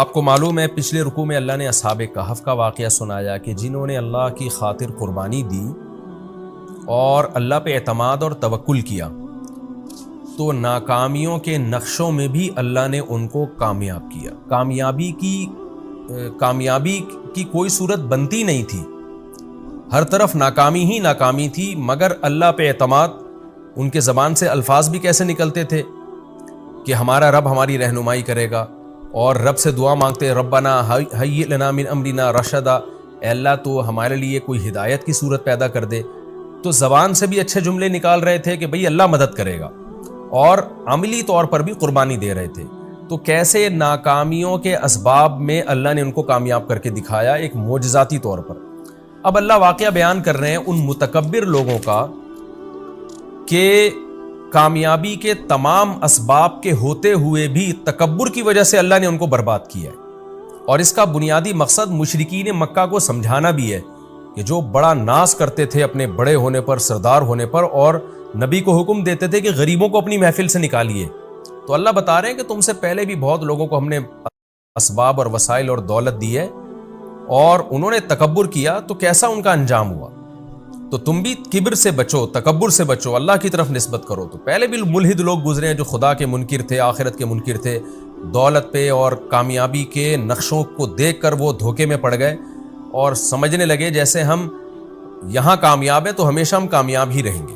آپ کو معلوم ہے پچھلے رکوع میں اللہ نے اصحاب کہف کا واقعہ سنایا کہ جنہوں نے اللہ کی خاطر قربانی دی اور اللہ پہ اعتماد اور توکل کیا تو ناکامیوں کے نقشوں میں بھی اللہ نے ان کو کامیاب کیا۔ کامیابی کی کوئی صورت بنتی نہیں تھی، ہر طرف ناکامی ہی ناکامی تھی، مگر اللہ پہ اعتماد، ان کے زبان سے الفاظ بھی کیسے نکلتے تھے کہ ہمارا رب ہماری رہنمائی کرے گا، اور رب سے دعا مانگتے ربنا ہیئ لنا من امرنا رشدا، اے اللہ تو ہمارے لیے کوئی ہدایت کی صورت پیدا کر دے۔ تو زبان سے بھی اچھے جملے نکال رہے تھے کہ بھئی اللہ مدد کرے گا، اور عملی طور پر بھی قربانی دے رہے تھے۔ تو کیسے ناکامیوں کے اسباب میں اللہ نے ان کو کامیاب کر کے دکھایا ایک معجزاتی طور پر۔ اب اللہ واقعہ بیان کر رہے ہیں ان متکبر لوگوں کا کہ کامیابی کے تمام اسباب کے ہوتے ہوئے بھی تکبر کی وجہ سے اللہ نے ان کو برباد کیا ہے، اور اس کا بنیادی مقصد مشرکین مکہ کو سمجھانا بھی ہے کہ جو بڑا ناز کرتے تھے اپنے بڑے ہونے پر، سردار ہونے پر، اور نبی کو حکم دیتے تھے کہ غریبوں کو اپنی محفل سے نکالیے، تو اللہ بتا رہے ہیں کہ تم سے پہلے بھی بہت لوگوں کو ہم نے اسباب اور وسائل اور دولت دی ہے اور انہوں نے تکبر کیا، تو کیسا ان کا انجام ہوا۔ تو تم بھی کبر سے بچو، تکبر سے بچو، اللہ کی طرف نسبت کرو۔ تو پہلے بھی ملحد لوگ گزرے ہیں جو خدا کے منکر تھے، آخرت کے منکر تھے، دولت پہ اور کامیابی کے نقشوں کو دیکھ کر وہ دھوکے میں پڑ گئے اور سمجھنے لگے جیسے ہم یہاں کامیاب ہیں تو ہمیشہ ہم کامیاب ہی رہیں گے۔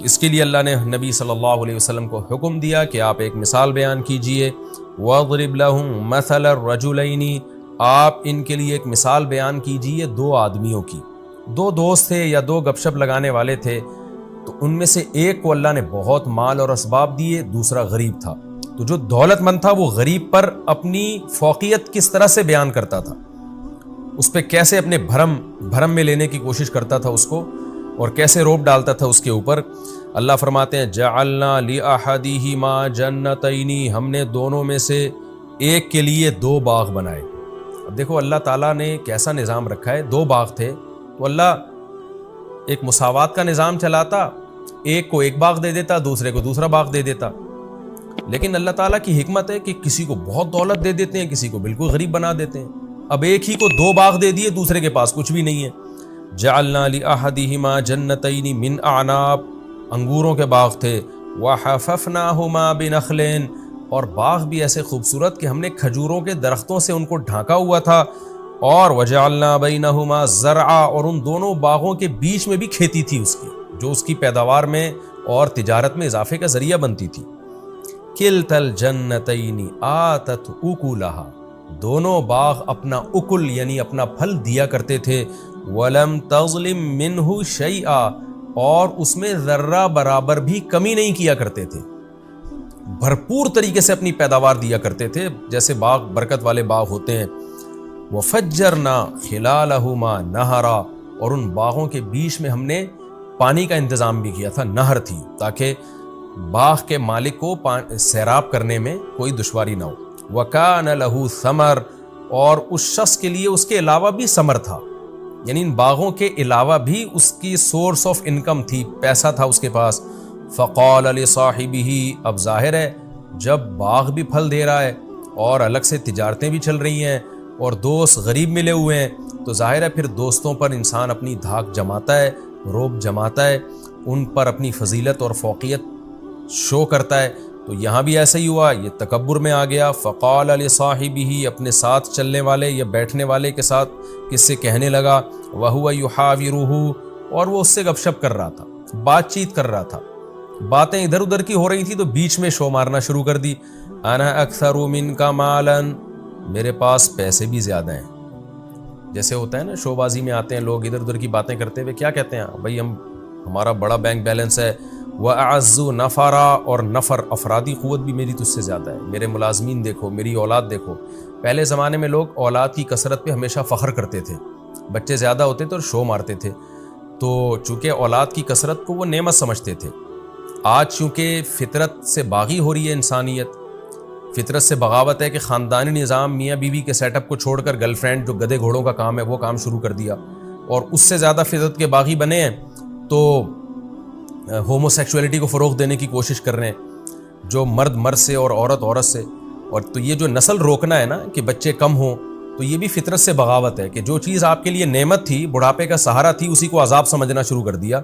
اس کے لیے اللہ نے نبی صلی اللہ علیہ وسلم کو حکم دیا کہ آپ ایک مثال بیان کیجئے، وَاضْرِبْ لَهُم مَثَلَ الرَّجُلَيْنِ، آپ ان کے لیے ایک مثال بیان کیجئے دو آدمیوں کی، دو دوست تھے یا دو گپ شپ لگانے والے تھے، تو ان میں سے ایک کو اللہ نے بہت مال اور اسباب دیے، دوسرا غریب تھا۔ تو جو دولت مند تھا وہ غریب پر اپنی فوقیت کس طرح سے بیان کرتا تھا، اس پہ کیسے اپنے بھرم میں لینے کی کوشش کرتا تھا اس کو، اور کیسے روب ڈالتا تھا اس کے اوپر۔ اللہ فرماتے ہیں جعلنا لأحدہما جنتین، ہم نے دونوں میں سے ایک کے لیے دو باغ بنائے۔ اب دیکھو اللہ تعالیٰ نے کیسا نظام رکھا ہے، دو باغ تھے تو اللہ ایک مساوات کا نظام چلاتا، ایک کو ایک باغ دے دیتا، دوسرے کو دوسرا باغ دے دیتا۔ لیکن اللہ تعالیٰ کی حکمت ہے کہ کسی کو بہت دولت دے دیتے ہیں، کسی کو بالکل غریب بنا دیتے ہیں۔ اب ایک ہی کو دو باغ دے دیے، دوسرے کے پاس کچھ بھی نہیں ہے۔ جعلنا لأحدہما جنتین من اعناب، انگوروں کے باغ تھے، وحففناہما بنخل، اور باغ بھی ایسے خوبصورت کہ ہم نے کھجوروں کے درختوں سے ان کو ڈھانکا ہوا تھا، اور وجعلنا بینہما زرعا، اور ان دونوں باغوں کے بیچ میں بھی کھیتی تھی اس کی، جو اس کی پیداوار میں اور تجارت میں اضافے کا ذریعہ بنتی تھی۔ کلتا الجنتین آتت اکلہا، دونوں باغ اپنا اکل یعنی اپنا پھل دیا کرتے تھے، ولم تظلم منہ شیئا، اور اس میں ذرہ برابر بھی کمی نہیں کیا کرتے تھے، بھرپور طریقے سے اپنی پیداوار دیا کرتے تھے، جیسے باغ برکت والے باغ ہوتے ہیں۔ وفجرنا خلالہما نہرا، اور ان باغوں کے بیچ میں ہم نے پانی کا انتظام بھی کیا تھا، نہر تھی، تاکہ باغ کے مالک کو سیراب کرنے میں کوئی دشواری نہ ہو۔ وَكَانَ لَهُ ثَمَرٌ، اور اس شخص کے لیے اس کے علاوہ بھی ثمر تھا، یعنی ان باغوں کے علاوہ بھی اس کی سورس آف انکم تھی، پیسہ تھا اس کے پاس۔ فَقَالَ لِصَاحِبِهِ، اب ظاہر ہے جب باغ بھی پھل دے رہا ہے اور الگ سے تجارتیں بھی چل رہی ہیں اور دوست غریب ملے ہوئے ہیں، تو ظاہر ہے پھر دوستوں پر انسان اپنی دھاک جماتا ہے، روب جماتا ہے، ان پر اپنی فضیلت اور فوقیت شو کرتا ہے۔ تو یہاں بھی ایسا ہی ہوا، یہ تکبر میں آ گیا۔ فقال لصاحبہ، اپنے ساتھ چلنے والے یا بیٹھنے والے کے ساتھ کس سے کہنے لگا، وہو یحاورہ، اور وہ اس سے گپ شپ کر رہا تھا، بات چیت کر رہا تھا، باتیں ادھر ادھر کی ہو رہی تھی، تو بیچ میں شو مارنا شروع کر دی۔ انا اکثر منک مالا، میرے پاس پیسے بھی زیادہ ہیں۔ جیسے ہوتا ہے نا شو بازی میں آتے ہیں لوگ ادھر ادھر کی باتیں کرتے ہوئے، کیا کہتے ہیں بھائی ہمارا بڑا بینک بیلنس ہے، وَأَعَزُّ نَفَرًا، اور نفر افرادی قوت بھی میری تجھ سے زیادہ ہے، میرے ملازمین دیکھو، میری اولاد دیکھو۔ پہلے زمانے میں لوگ اولاد کی کثرت پہ ہمیشہ فخر کرتے تھے، بچے زیادہ ہوتے تھے اور شو مارتے تھے، تو چونکہ اولاد کی کثرت کو وہ نعمت سمجھتے تھے۔ آج چونکہ فطرت سے باغی ہو رہی ہے انسانیت، فطرت سے بغاوت ہے کہ خاندانی نظام میاں بیوی کے سیٹ اپ کو چھوڑ کر گرل فرینڈ جو گدھے گھوڑوں کا کام ہے وہ کام شروع کر دیا، اور اس سے زیادہ فطرت کے باغی بنے ہیں تو ہومو سیکشولیٹی کو فروغ دینے کی کوشش کر رہے ہیں، جو مرد مرد سے اور عورت عورت سے۔ اور تو یہ جو نسل روکنا ہے نا کہ بچے کم ہوں، تو یہ بھی فطرت سے بغاوت ہے کہ جو چیز آپ کے لیے نعمت تھی، بڑھاپے کا سہارا تھی، اسی کو عذاب سمجھنا شروع کر دیا۔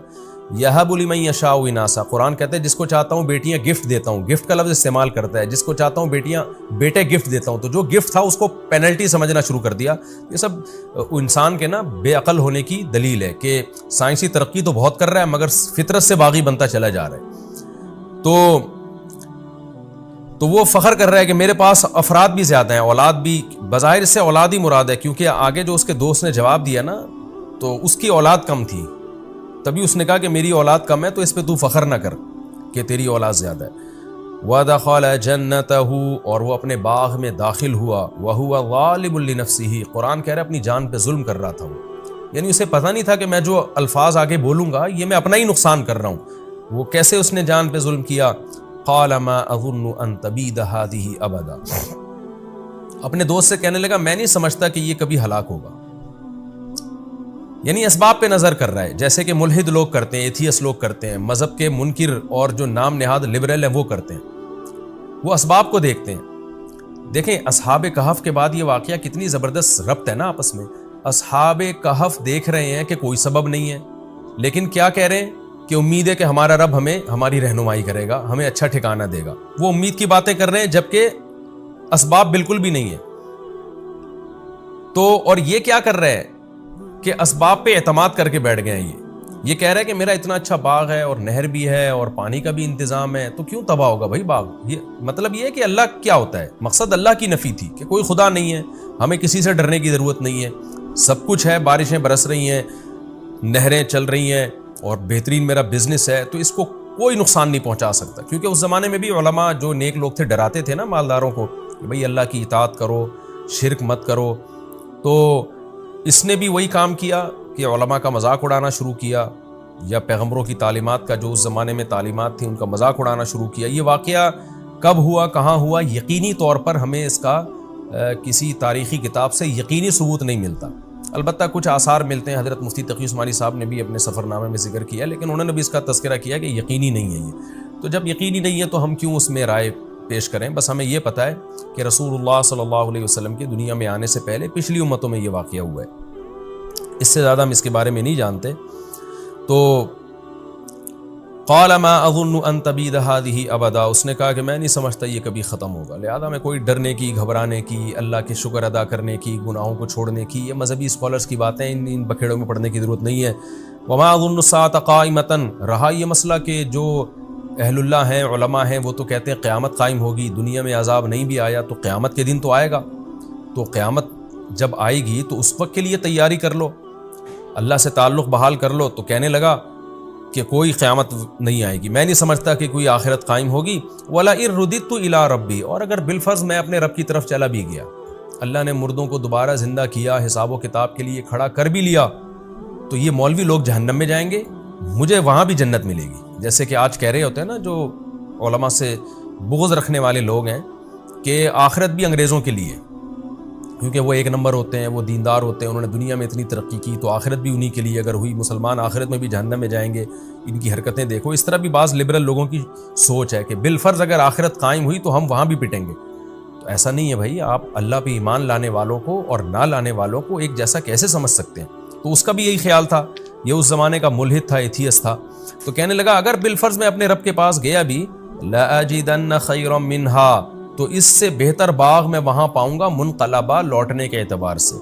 یہب لمن یشاء اناسا، قرآن کہتا ہے جس کو چاہتا ہوں بیٹیاں گفٹ دیتا ہوں، گفٹ کا لفظ استعمال کرتا ہے، جس کو چاہتا ہوں بیٹے گفٹ دیتا ہوں، تو جو گفٹ تھا اس کو پینلٹی سمجھنا شروع کر دیا۔ یہ سب انسان کے نا بے عقل ہونے کی دلیل ہے کہ سائنسی ترقی تو بہت کر رہا ہے مگر فطرت سے باغی بنتا چلا جا رہا ہے۔ تو وہ فخر کر رہا ہے کہ میرے پاس افراد بھی زیادہ ہیں، اولاد بھی، بظاہر اس سے اولاد ہی مراد ہے، کیونکہ آگے جو اس کے دوست نے جواب دیا نا تو اس کی اولاد کم تھی، تبھی اس نے کہا کہ میری اولاد کم ہے تو اس پہ تو فخر نہ کر کہ تیری اولاد زیادہ ہے۔ وَدَخَلَ جَنَّتَهُ، اور وہ اپنے باغ میں داخل ہوا، وَهُوَ ظَالِمٌ لِنَفْسِهِ، قرآن کہہ رہا ہے اپنی جان پہ ظلم کر رہا تھا وہ، یعنی اسے پتہ نہیں تھا کہ میں جو الفاظ آگے بولوں گا یہ میں اپنا ہی نقصان کر رہا ہوں۔ وہ کیسے اس نے جان پہ ظلم کیا؟ قَالَ مَا أَظُنُّ أَن تَبِيدَ هَٰذِهِ أَبَدًا، اپنے دوست سے کہنے لگا میں نہیں سمجھتا کہ یہ کبھی ہلاک ہوگا، یعنی اسباب پہ نظر کر رہا ہے، جیسے کہ ملحد لوگ کرتے ہیں، ایتھیس لوگ کرتے ہیں، مذہب کے منکر اور جو نام نہاد لبرل ہیں وہ کرتے ہیں، وہ اسباب کو دیکھتے ہیں۔ دیکھیں اصحاب کہف کے بعد یہ واقعہ کتنی زبردست ربط ہے نا آپس میں۔ اصحاب کہف دیکھ رہے ہیں کہ کوئی سبب نہیں ہے، لیکن کیا کہہ رہے ہیں کہ امید ہے کہ ہمارا رب ہمیں ہماری رہنمائی کرے گا، ہمیں اچھا ٹھکانہ دے گا، وہ امید کی باتیں کر رہے ہیں جبکہ اسباب بالکل بھی نہیں ہے۔ تو اور یہ کیا کر رہے ہیں کہ اسباب پہ اعتماد کر کے بیٹھ گئے ہیں، یہ کہہ رہا ہے کہ میرا اتنا اچھا باغ ہے اور نہر بھی ہے اور پانی کا بھی انتظام ہے، تو کیوں تباہ ہوگا بھائی باغ؟ یہ مطلب یہ ہے کہ اللہ کیا ہوتا ہے، مقصد اللہ کی نفی تھی کہ کوئی خدا نہیں ہے، ہمیں کسی سے ڈرنے کی ضرورت نہیں ہے، سب کچھ ہے، بارشیں برس رہی ہیں، نہریں چل رہی ہیں اور بہترین میرا بزنس ہے، تو اس کو کوئی نقصان نہیں پہنچا سکتا۔ کیونکہ اس زمانے میں بھی علماء جو نیک لوگ تھے ڈراتے تھے نا مالداروں کو کہ بھئی اللہ کی اطاعت کرو، شرک مت کرو، تو اس نے بھی وہی کام کیا کہ علماء کا مذاق اڑانا شروع کیا، یا پیغمبروں کی تعلیمات کا جو اس زمانے میں تعلیمات تھیں ان کا مذاق اڑانا شروع کیا۔ یہ واقعہ کب ہوا، کہاں ہوا، یقینی طور پر ہمیں اس کا کسی تاریخی کتاب سے یقینی ثبوت نہیں ملتا، البتہ کچھ آثار ملتے ہیں، حضرت مفتی تقی عثمانی صاحب نے بھی اپنے سفر نامے میں ذکر کیا، لیکن انہوں نے بھی اس کا تذکرہ کیا کہ یقینی نہیں ہے یہ۔ تو جب یقینی نہیں ہے تو ہم کیوں اس میں رائے پیش کریں؟ بس ہمیں یہ پتہ ہے کہ رسول اللہ صلی اللہ علیہ وسلم کی دنیا میں آنے سے پہلے پچھلی امتوں میں یہ واقعہ ہوا ہے، اس سے زیادہ ہم اس کے بارے میں نہیں جانتے۔ تو قال ما اظن ان تبید هذه ابدا، اس نے کہا کہ میں نہیں سمجھتا یہ کبھی ختم ہوگا، لہذا میں کوئی ڈرنے کی، گھبرانے کی، اللہ کے شکر ادا کرنے کی، گناہوں کو چھوڑنے کی، یہ مذہبی اسکالرس کی باتیں ان بکھیڑوں میں پڑھنے کی ضرورت نہیں ہے۔ وما اظن الساعة قائمة، رہا یہ مسئلہ کہ جو اہل اللہ ہیں، علماء ہیں، وہ تو کہتے ہیں قیامت قائم ہوگی، دنیا میں عذاب نہیں بھی آیا تو قیامت کے دن تو آئے گا، تو قیامت جب آئے گی تو اس وقت کے لیے تیاری کر لو، اللہ سے تعلق بحال کر لو۔ تو کہنے لگا کہ کوئی قیامت نہیں آئے گی، میں نہیں سمجھتا کہ کوئی آخرت قائم ہوگی۔ وَلَئِن رُدِدتُّ إِلَىٰ رَبِّي، اور اگر بالفرض میں اپنے رب کی طرف چلا بھی گیا، اللہ نے مردوں کو دوبارہ زندہ کیا، حساب و کتاب کے لیے کھڑا کر بھی لیا، تو یہ مولوی لوگ جہنم میں جائیں گے، مجھے وہاں بھی جنت ملے گی۔ جیسے کہ آج کہہ رہے ہوتے ہیں نا جو علماء سے بغض رکھنے والے لوگ ہیں کہ آخرت بھی انگریزوں کے لیے، کیونکہ وہ ایک نمبر ہوتے ہیں، وہ دیندار ہوتے ہیں، انہوں نے دنیا میں اتنی ترقی کی، تو آخرت بھی انہی کے لیے اگر ہوئی، مسلمان آخرت میں بھی جہنم میں جائیں گے، ان کی حرکتیں دیکھو۔ اس طرح بھی بعض لبرل لوگوں کی سوچ ہے کہ بالفرض اگر آخرت قائم ہوئی تو ہم وہاں بھی پٹیں گے، تو ایسا نہیں ہے بھائی، آپ اللہ پہ ایمان لانے والوں کو اور نہ لانے والوں کو ایک جیسا کیسے سمجھ سکتے ہیں؟ تو اس کا بھی یہی خیال تھا، یہ اس زمانے کا ملحد تھا، ایتھیس تھا، تو کہنے لگا اگر بالفرض میں اپنے رب کے پاس گیا بھی، لَأَجِدَنَّ خَيْرًا مِّنْهَا، تو اس سے بہتر باغ میں وہاں پاؤں گا، منقلبہ، لوٹنے کے اعتبار سے۔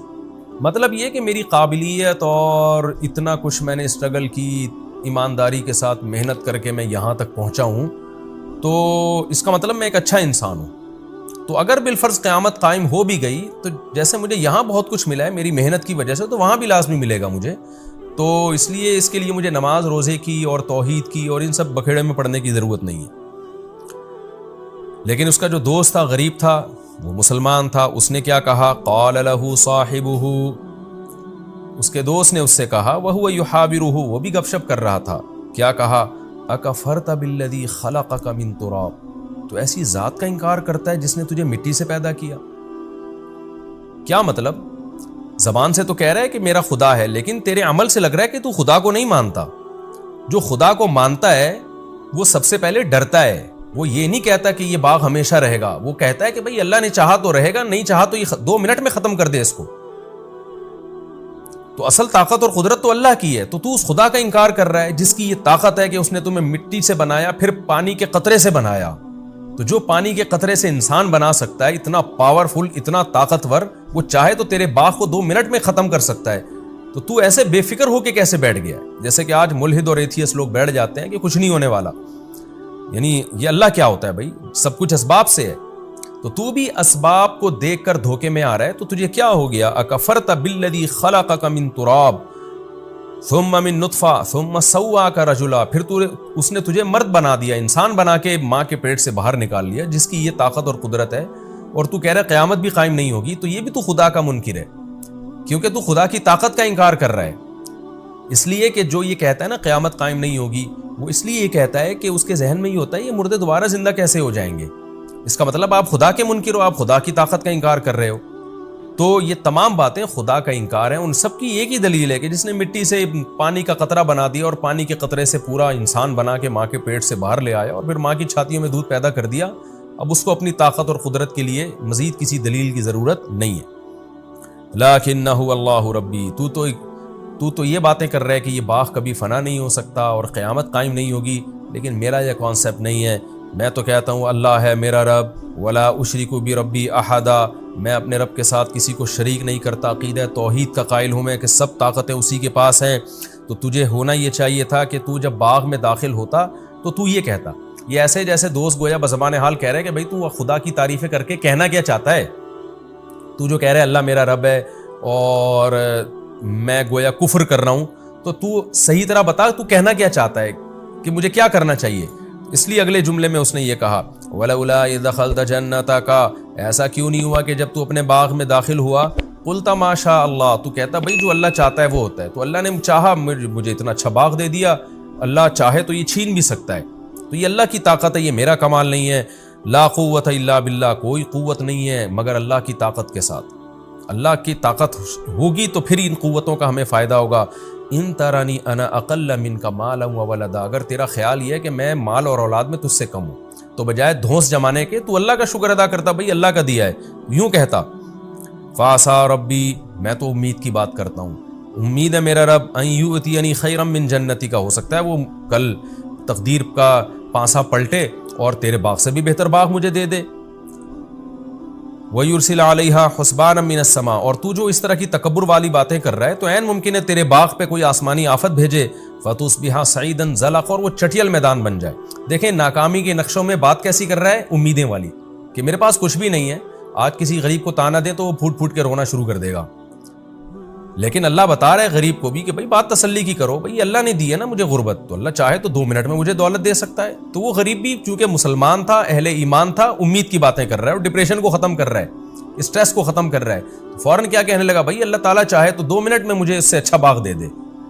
مطلب یہ کہ میری قابلیت اور اتنا کچھ میں نے اسٹرگل کی، ایمانداری کے ساتھ محنت کر کے میں یہاں تک پہنچا ہوں، تو اس کا مطلب میں ایک اچھا انسان ہوں۔ تو اگر بالفرض قیامت قائم ہو بھی گئی تو جیسے مجھے یہاں بہت کچھ ملا ہے میری محنت کی وجہ سے، تو وہاں بھی لازمی ملے گا مجھے، تو اس لیے اس کے لیے مجھے نماز روزے کی اور توحید کی اور ان سب بکھیڑے میں پڑھنے کی ضرورت نہیں ہے۔ لیکن اس کا جو دوست تھا، غریب تھا، وہ مسلمان تھا، اس نے کیا کہا؟ قال له صاحبہ، اس کے دوست نے اس سے کہا، وہو یحاورہ، وہ بھی گپ شپ کر رہا تھا، کیا کہا؟ اکفرت بالذی خلقک من تراب، تو ایسی ذات کا انکار کرتا ہے جس نے تجھے مٹی سے پیدا کیا؟ کیا مطلب؟ زبان سے تو کہہ رہا ہے کہ میرا خدا ہے، لیکن تیرے عمل سے لگ رہا ہے کہ تو خدا کو نہیں مانتا۔ جو خدا کو مانتا ہے وہ سب سے پہلے ڈرتا ہے وہ یہ نہیں کہتا کہ یہ باغ ہمیشہ رہے گا، وہ کہتا ہے کہ بھئی اللہ نے چاہا تو رہے گا، نہیں چاہا تو یہ 2 منٹ میں ختم کر دے اس کو۔ تو اصل طاقت اور قدرت تو اللہ کی ہے، تو تو اس خدا کا انکار کر رہا ہے جس کی یہ طاقت ہے کہ اس نے تمہیں مٹی سے بنایا، پھر پانی کے قطرے سے بنایا۔ تو جو پانی کے قطرے سے انسان بنا سکتا ہے، اتنا پاورفل، اتنا طاقتور، وہ چاہے تو تیرے باغ کو 2 منٹ میں ختم کر سکتا ہے۔ تو تو ایسے بے فکر ہو کے کیسے بیٹھ گیا ہے؟ جیسے کہ آج ملحد اور ایتھیس لوگ بیٹھ جاتے ہیں کہ کچھ نہیں ہونے والا، یعنی یہ اللہ کیا ہوتا ہے بھائی، سب کچھ اسباب سے ہے۔ تو بھی اسباب کو دیکھ کر دھوکے میں آ رہا ہے، تو تجھے کیا ہو گیا؟ اکفرت بالذی خلقک من تراب ثم من نطفہ ثم سواک رجلا، پھر اس نے تجھے مرد بنا دیا، انسان بنا کے ماں کے پیٹ سے باہر نکال لیا، جس کی یہ طاقت اور قدرت ہے، اور تو کہہ رہا ہے قیامت بھی قائم نہیں ہوگی۔ تو یہ بھی تو خدا کا منکر ہے، کیونکہ تو خدا کی طاقت کا انکار کر رہا ہے۔ اس لیے کہ جو یہ کہتا ہے نا قیامت قائم نہیں ہوگی، وہ اس لیے یہ کہتا ہے کہ اس کے ذہن میں یہ ہوتا ہے یہ مردے دوبارہ زندہ کیسے ہو جائیں گے؟ اس کا مطلب آپ خدا کے منکر ہو، آپ خدا کی طاقت کا انکار کر رہے ہو۔ تو یہ تمام باتیں خدا کا انکار ہیں۔ ان سب کی ایک ہی دلیل ہے کہ جس نے مٹی سے پانی کا قطرہ بنا دیا، اور پانی کے قطرے سے پورا انسان بنا کے ماں کے پیٹ سے باہر لے آیا، اور پھر ماں کی چھاتیوں میں دودھ پیدا کر دیا۔ اب اس کو اپنی طاقت اور قدرت کے لیے مزید کسی دلیل کی ضرورت نہیں ہے۔ لکنہ اللہ ربی، تو تو یہ باتیں کر رہے کہ یہ باغ کبھی فنا نہیں ہو سکتا اور قیامت قائم نہیں ہوگی، لیکن میرا یہ کانسیپٹ نہیں ہے۔ میں تو کہتا ہوں اللہ ہے میرا رب، ولا اشرک بربی احدا، میں اپنے رب کے ساتھ کسی کو شریک نہیں کرتا، عقیدہ توحید کا قائل ہوں میں کہ سب طاقتیں اسی کے پاس ہیں۔ تو تجھے ہونا یہ چاہیے تھا کہ تو جب باغ میں داخل ہوتا تو تو یہ کہتا، یہ ایسے جیسے دوست گویا بزبان حال کہہ رہے کہ بھائی تو خدا کی تعریفیں کر کے کہنا کیا چاہتا ہے؟ تو جو کہہ رہے اللہ میرا رب ہے اور میں گویا کفر کر رہا ہوں، تو صحیح طرح بتا تو کہنا کیا چاہتا ہے کہ مجھے کیا کرنا چاہیے؟ اس لیے اگلے جملے میں اس نے یہ کہا وَلَوْلَا إِذْ دَخَلْتَ جَنَّتَكَ، ایسا کیوں نہیں ہوا کہ جب تو اپنے باغ میں داخل ہوا، قُلْتَ مَا شَاءَ اللَّهُ، تو کہتا بھائی جو اللہ چاہتا ہے وہ ہوتا ہے۔ تو اللہ نے چاہا مجھے اتنا اچھا باغ دے دیا، اللہ چاہے تو یہ چھین بھی سکتا ہے۔ تو یہ اللہ کی طاقت ہے، یہ میرا کمال نہیں ہے۔ لا قوت الا باللہ، کوئی قوت نہیں ہے مگر اللہ کی طاقت کے ساتھ۔ اللہ کی طاقت ہوگی تو پھر ان قوتوں کا ہمیں فائدہ ہوگا۔ ان ترانی انا اقل منک مالا وولدا، اگر تیرا خیال یہ ہے کہ میں مال اور اولاد میں تجھ سے کم ہوں تو بجائے دھونس جمانے کے تو اللہ کا شکر ادا کرتا، بھائی اللہ کا دیا ہے، یوں کہتا فاسا ربی، میں تو امید کی بات کرتا ہوں، امید ہے میرا رب ان یؤتینی خیرا من جنتی کا، ہو سکتا ہے وہ کل تقدیر کا پانسا پلٹے اور تیرے باغ سے بھی بہتر باغ مجھے دے دے۔ وَيُرْسِلَ عَلَيْهَا حُسْبَانًا مِّنَ السَّمَاءِ، اور تو جو اس طرح کی تکبر والی باتیں کر رہا ہے تو عین ممکن ہے تیرے باغ پہ کوئی آسمانی آفت بھیجے، فَتُصْبِحَ صَعِيدًا زَلَقًا، اور وہ چٹیل میدان بن جائے۔ دیکھیں ناکامی کے نقشوں میں بات کیسی کر رہا ہے، امیدیں والی، کہ میرے پاس کچھ بھی نہیں ہے۔ آج کسی غریب کو تانا دے تو وہ پھوٹ پھوٹ کے رونا شروع کر دے گا، لیکن اللہ بتا رہا ہے غریب کو بھی کہ بھائی بات تسلی کی کرو، بھائی اللہ نے دی ہے نا مجھے غربت، تو اللہ چاہے تو 2 منٹ میں مجھے دولت دے سکتا ہے۔ تو وہ غریب بھی چونکہ مسلمان تھا، اہل ایمان تھا، امید کی باتیں کر رہا ہے اور ڈپریشن کو ختم کر رہا ہے، اسٹریس کو ختم کر رہا ہے۔ تو فوراً کیا کہنے لگا، بھائی اللہ تعالیٰ چاہے تو 2 منٹ میں مجھے اس سے اچھا باغ دے دے،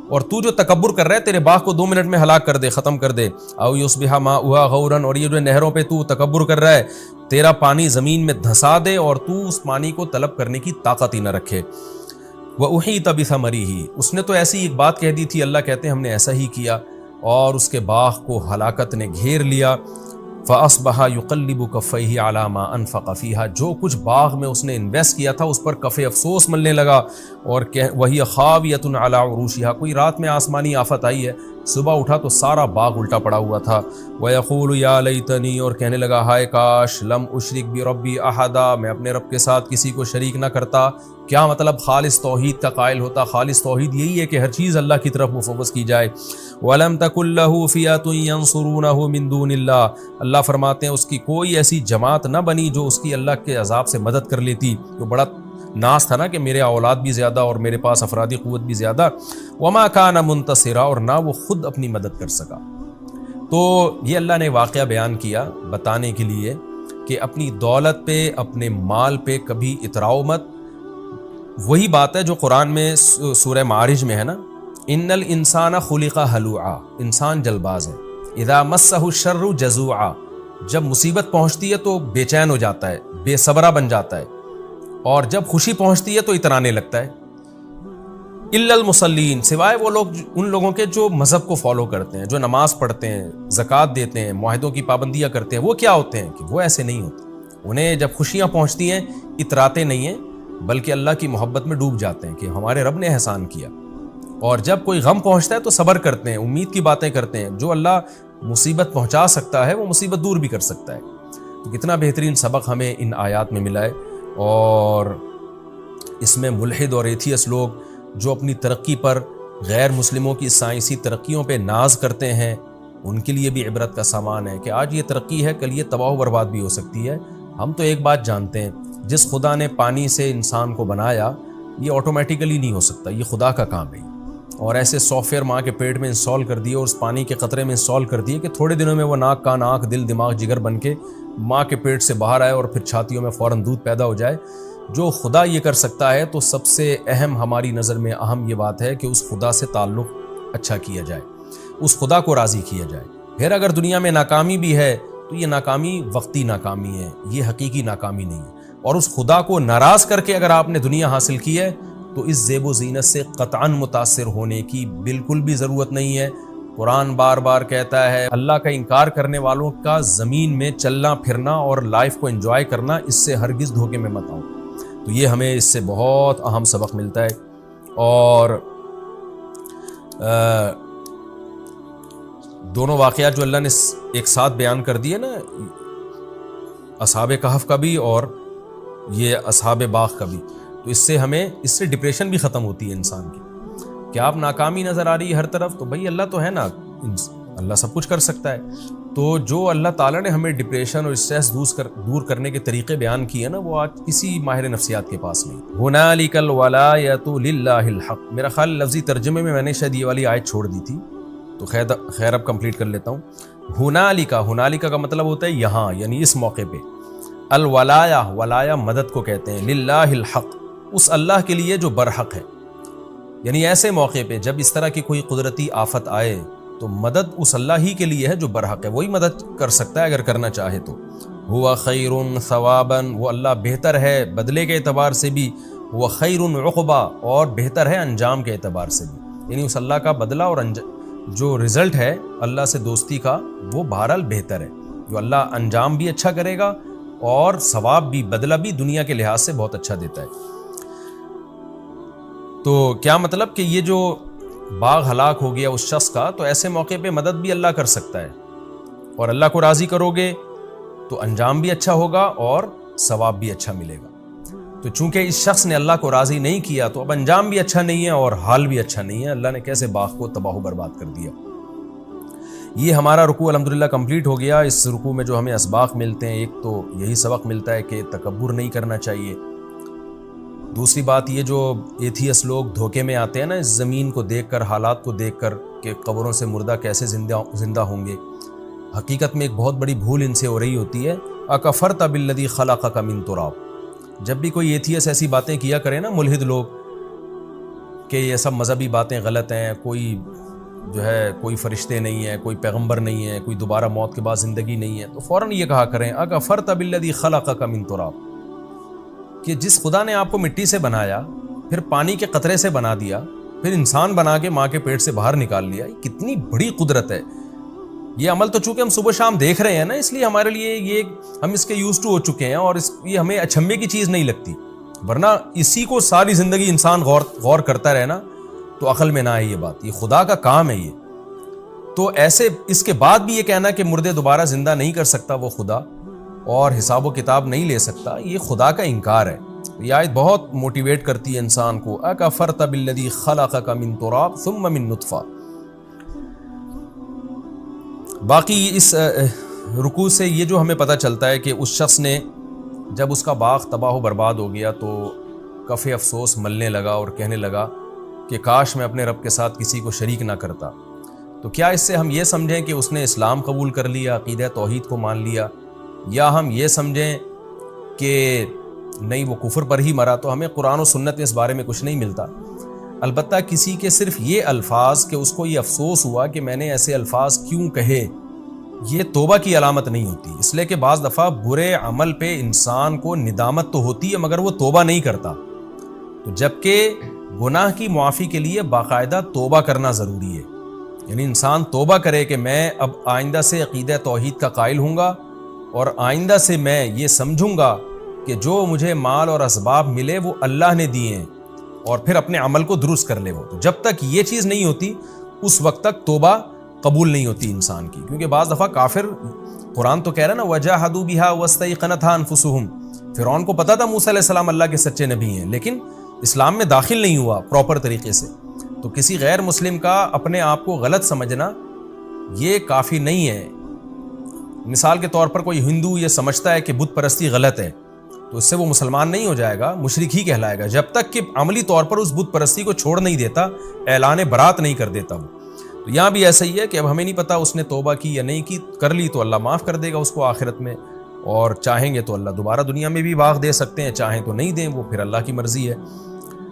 اور تو جو تکبر کر رہا ہے تیرے باغ کو 2 منٹ میں ہلاک کر دے، ختم کر دے۔ او یصبح ماؤها غورا، اور یہ جو نہروں پہ تو تکبر کر رہا ہے، تیرا پانی زمین میں دھسا دے اور تو اس پانی کو طلب کرنے کی طاقت ہی نہ رکھے۔ وَأُحِيطَ بِثَمَرِهِ، اس نے تو ایسی ایک بات کہہ دی تھی، اللہ کہتے ہیں ہم نے ایسا ہی کیا، اور اس کے باغ کو ہلاکت نے گھیر لیا۔ فَأَصْبَحَ يُقَلِّبُ كَفَّيْهِ عَلَى مَا أَنفَقَ فِيهَا، جو کچھ باغ میں اس نے انویسٹ کیا تھا اس پر کف افسوس ملنے لگا، اور وَهِيَ خَاوِيَةٌ عَلَى عُرُوشِهَا، کوئی رات میں آسمانی آفت آئی ہے، صبح اٹھا تو سارا باغ الٹا پڑا ہوا تھا۔ وَيَقُولُ يَا لَيْتَنِي، اور کہنے لگا ہائے کاش، لَمْ أُشْرِكْ بِرَبِّي أَحَدًا، میں اپنے رب کے ساتھ کسی کو شریک نہ کرتا۔ کیا مطلب؟ خالص توحید کا قائل ہوتا۔ خالص توحید یہی ہے کہ ہر چیز اللہ کی طرف مفوض کی جائے۔ وَلَمْ تَكُن لَهُ فِئَةٌ يَنصُرُونَهُ مِن دُونِ اللَّهِ، اللہ فرماتے ہیں اس کی کوئی ایسی جماعت نہ بنی جو اس کی اللہ کے عذاب سے مدد کر لیتی۔ تو بڑا ناز تھا نا کہ میرے اولاد بھی زیادہ اور میرے پاس افرادی قوت بھی زیادہ۔ وَمَا كَانَ مُنتَصِرًا، اور نہ وہ خود اپنی مدد کر سکا۔ تو یہ اللہ نے واقعہ بیان کیا بتانے کے لیے کہ اپنی دولت پہ، اپنے مال پہ کبھی اتراؤ مت۔ وہی بات ہے جو قرآن میں سورہ معارج میں ہے نا، ان الانسان خلق ہلوعا، انسان جلد باز ہے، اذا مسہ الشر جزوعا، جب مصیبت پہنچتی ہے تو بے چین ہو جاتا ہے، بے صبرا بن جاتا ہے، اور جب خوشی پہنچتی ہے تو اترانے لگتا ہے۔ الا المصلین، سوائے وہ لوگ ان لوگوں کے جو مذہب کو فالو کرتے ہیں، جو نماز پڑھتے ہیں، زکوٰۃ دیتے ہیں، معاہدوں کی پابندیاں کرتے ہیں. وہ کیا ہوتے ہیں کہ وہ ایسے نہیں ہوتے. انہیں جب خوشیاں پہنچتی ہیں اتراتے نہیں ہیں بلکہ اللہ کی محبت میں ڈوب جاتے ہیں کہ ہمارے رب نے احسان کیا. اور جب کوئی غم پہنچتا ہے تو صبر کرتے ہیں، امید کی باتیں کرتے ہیں. جو اللہ مصیبت پہنچا سکتا ہے وہ مصیبت دور بھی کر سکتا ہے. تو کتنا بہترین سبق ہمیں ان آیات میں ملا ہے. اور اس میں ملحد اور ایتھیس لوگ جو اپنی ترقی پر غیر مسلموں کی سائنسی ترقیوں پہ ناز کرتے ہیں، ان کے لیے بھی عبرت کا سامان ہے کہ آج یہ ترقی ہے، کل یہ تباہ و برباد بھی ہو سکتی ہے. ہم تو ایک بات جانتے ہیں، جس خدا نے پانی سے انسان کو بنایا یہ آٹومیٹیکلی نہیں ہو سکتا، یہ خدا کا کام ہے. اور ایسے سافٹ ویئر ماں کے پیٹ میں انسٹال کر دیے اور اس پانی کے قطرے میں انسٹال کر دیے کہ تھوڑے دنوں میں وہ ناک کان آنکھ دل دماغ جگر بن کے ماں کے پیٹ سے باہر آئے اور پھر چھاتیوں میں فوراً دودھ پیدا ہو جائے. جو خدا یہ کر سکتا ہے تو سب سے اہم ہماری نظر میں اہم یہ بات ہے کہ اس خدا سے تعلق اچھا کیا جائے، اس خدا کو راضی کیا جائے. پھر اگر دنیا میں ناکامی بھی ہے تو یہ ناکامی وقتی ناکامی ہے، یہ حقیقی ناکامی نہیں ہے. اور اس خدا کو ناراض کر کے اگر آپ نے دنیا حاصل کی ہے تو اس زیب و زینت سے قطعاً متاثر ہونے کی بالکل بھی ضرورت نہیں ہے. قرآن بار بار کہتا ہے اللہ کا انکار کرنے والوں کا زمین میں چلنا پھرنا اور لائف کو انجوائے کرنا، اس سے ہرگز دھوکے میں مت آؤ. تو یہ ہمیں اس سے بہت اہم سبق ملتا ہے. اور دونوں واقعات جو اللہ نے ایک ساتھ بیان کر دیے نا، اصحاب کہف کا بھی اور یہ اصحاب باغ کا بھی، تو اس سے ڈپریشن بھی ختم ہوتی ہے انسان کی. کہ آپ ناکامی نظر آ رہی ہے ہر طرف، تو بھائی اللہ تو ہے نا، اللہ سب کچھ کر سکتا ہے. تو جو اللہ تعالیٰ نے ہمیں ڈپریشن اور اسٹریس دور کرنے کے طریقے بیان کیے نا، وہ آج کسی ماہر نفسیات کے پاس نہیں. ہنالک الولایۃ للہ الحق، میرا خیال لفظی ترجمے میں نے شاید یہ والی آیت چھوڑ دی تھی، تو خیر اب کمپلیٹ کر لیتا ہوں. ہنالک کا مطلب ہوتا ہے یہاں، یعنی اس موقع پہ. ولایا مدد کو کہتے ہیں. للہ الحق، اس اللہ کے لیے جو برحق ہے. یعنی ایسے موقع پہ جب اس طرح کی کوئی قدرتی آفت آئے تو مدد اس اللہ ہی کے لیے ہے جو برحق ہے، وہی مدد کر سکتا ہے اگر کرنا چاہے تو. ہوا خیر ثوابا، وہ اللہ بہتر ہے بدلے کے اعتبار سے بھی. وہ خیر عقبا، اور بہتر ہے انجام کے اعتبار سے بھی. یعنی اس اللہ کا بدلہ اور جو رزلٹ ہے اللہ سے دوستی کا وہ بہرحال بہتر ہے. جو اللہ انجام بھی اچھا کرے گا اور ثواب بھی، بدلہ بھی دنیا کے لحاظ سے بہت اچھا دیتا ہے. تو کیا مطلب کہ یہ جو باغ ہلاک ہو گیا اس شخص کا، تو ایسے موقع پہ مدد بھی اللہ کر سکتا ہے. اور اللہ کو راضی کرو گے تو انجام بھی اچھا ہوگا اور ثواب بھی اچھا ملے گا. تو چونکہ اس شخص نے اللہ کو راضی نہیں کیا تو اب انجام بھی اچھا نہیں ہے اور حال بھی اچھا نہیں ہے. اللہ نے کیسے باغ کو تباہ و برباد کر دیا. یہ ہمارا رکوع الحمدللہ کمپلیٹ ہو گیا. اس رکوع میں جو ہمیں اسباق ملتے ہیں، ایک تو یہی سبق ملتا ہے کہ تکبر نہیں کرنا چاہیے. دوسری بات یہ جو ایتھیس لوگ دھوکے میں آتے ہیں نا اس زمین کو دیکھ کر، حالات کو دیکھ کر کہ قبروں سے مردہ کیسے زندہ ہوں گے، حقیقت میں ایک بہت بڑی بھول ان سے ہو رہی ہوتی ہے. اکفرت بالذی خلقک من تراب. جب بھی کوئی ایتھیس ایسی باتیں کیا کرے نا ملحد لوگ کہ یہ سب مذہبی باتیں غلط ہیں، کوئی فرشتے نہیں ہیں، کوئی پیغمبر نہیں ہے، کوئی دوبارہ موت کے بعد زندگی نہیں ہے، تو فوراً یہ کہا کریں اکفرت بالذی خلقک من تراب، کہ جس خدا نے آپ کو مٹی سے بنایا، پھر پانی کے قطرے سے بنا دیا، پھر انسان بنا کے ماں کے پیٹ سے باہر نکال لیا، یہ کتنی بڑی قدرت ہے. یہ عمل تو چونکہ ہم صبح شام دیکھ رہے ہیں نا، اس لیے ہمارے لیے یہ ہم اس کے یوز ٹو ہو چکے ہیں اور یہ ہمیں اچھمبے کی چیز نہیں لگتی. ورنہ اسی کو ساری زندگی انسان غور کرتا رہنا تو عقل میں نہ آئے یہ بات. یہ خدا کا کام ہے یہ. تو ایسے اس کے بعد بھی یہ کہنا کہ مردے دوبارہ زندہ نہیں کر سکتا وہ خدا اور حساب و کتاب نہیں لے سکتا، یہ خدا کا انکار ہے. یہ آیت بہت موٹیویٹ کرتی ہے انسان کو. اکفرت بالذی خلقک من تراب ثم من نطفہ. باقی اس رکوع سے یہ جو ہمیں پتہ چلتا ہے کہ اس شخص نے جب اس کا باغ تباہ و برباد ہو گیا تو کف افسوس ملنے لگا اور کہنے لگا کہ کاش میں اپنے رب کے ساتھ کسی کو شریک نہ کرتا. تو کیا اس سے ہم یہ سمجھیں کہ اس نے اسلام قبول کر لیا، عقیدہ توحید کو مان لیا، یا ہم یہ سمجھیں کہ نہیں وہ کفر پر ہی مرا؟ تو ہمیں قرآن و سنت میں اس بارے میں کچھ نہیں ملتا. البتہ کسی کے صرف یہ الفاظ کہ اس کو یہ افسوس ہوا کہ میں نے ایسے الفاظ کیوں کہے، یہ توبہ کی علامت نہیں ہوتی. اس لیے کہ بعض دفعہ برے عمل پہ انسان کو ندامت تو ہوتی ہے مگر وہ توبہ نہیں کرتا. تو جبکہ گناہ کی معافی کے لیے باقاعدہ توبہ کرنا ضروری ہے. یعنی انسان توبہ کرے کہ میں اب آئندہ سے عقیدہ توحید کا قائل ہوں گا اور آئندہ سے میں یہ سمجھوں گا کہ جو مجھے مال اور اسباب ملے وہ اللہ نے دیے ہیں، اور پھر اپنے عمل کو درست کر لے. وہ تو جب تک یہ چیز نہیں ہوتی اس وقت تک توبہ قبول نہیں ہوتی انسان کی. کیونکہ بعض دفعہ کافر، قرآن تو کہہ رہا نا وَجَاهَدُوا بِهَا وَاسْتَيْقَنَتْهَا أَنفُسُهُمْ، فرعون کو پتا تھا موسیٰ علیہ السلام اللہ کے سچے نبی ہیں، لیکن اسلام میں داخل نہیں ہوا پراپر طریقے سے. تو کسی غیر مسلم کا اپنے آپ کو غلط سمجھنا یہ کافی نہیں ہے. مثال کے طور پر کوئی ہندو یہ سمجھتا ہے کہ بت پرستی غلط ہے، تو اس سے وہ مسلمان نہیں ہو جائے گا، مشرک ہی کہلائے گا جب تک کہ عملی طور پر اس بت پرستی کو چھوڑ نہیں دیتا، اعلان برات نہیں کر دیتا وہ. تو یہاں بھی ایسا ہی ہے کہ اب ہمیں نہیں پتا اس نے توبہ کی یا نہیں کی، کر لی تو اللہ معاف کر دے گا اس کو آخرت میں، اور چاہیں گے تو اللہ دوبارہ دنیا میں بھی باغ دے سکتے ہیں، چاہیں تو نہیں دیں، وہ پھر اللہ کی مرضی ہے.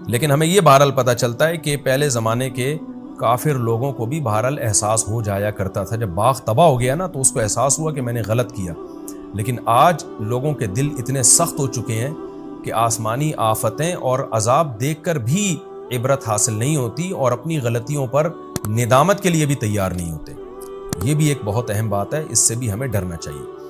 لیکن ہمیں یہ بہرحال پتہ چلتا ہے کہ پہلے زمانے کے کافر لوگوں کو بھی بہرحال احساس ہو جایا کرتا تھا. جب باغ تباہ ہو گیا نا تو اس کو احساس ہوا کہ میں نے غلط کیا. لیکن آج لوگوں کے دل اتنے سخت ہو چکے ہیں کہ آسمانی آفتیں اور عذاب دیکھ کر بھی عبرت حاصل نہیں ہوتی، اور اپنی غلطیوں پر ندامت کے لیے بھی تیار نہیں ہوتے. یہ بھی ایک بہت اہم بات ہے، اس سے بھی ہمیں ڈرنا چاہیے.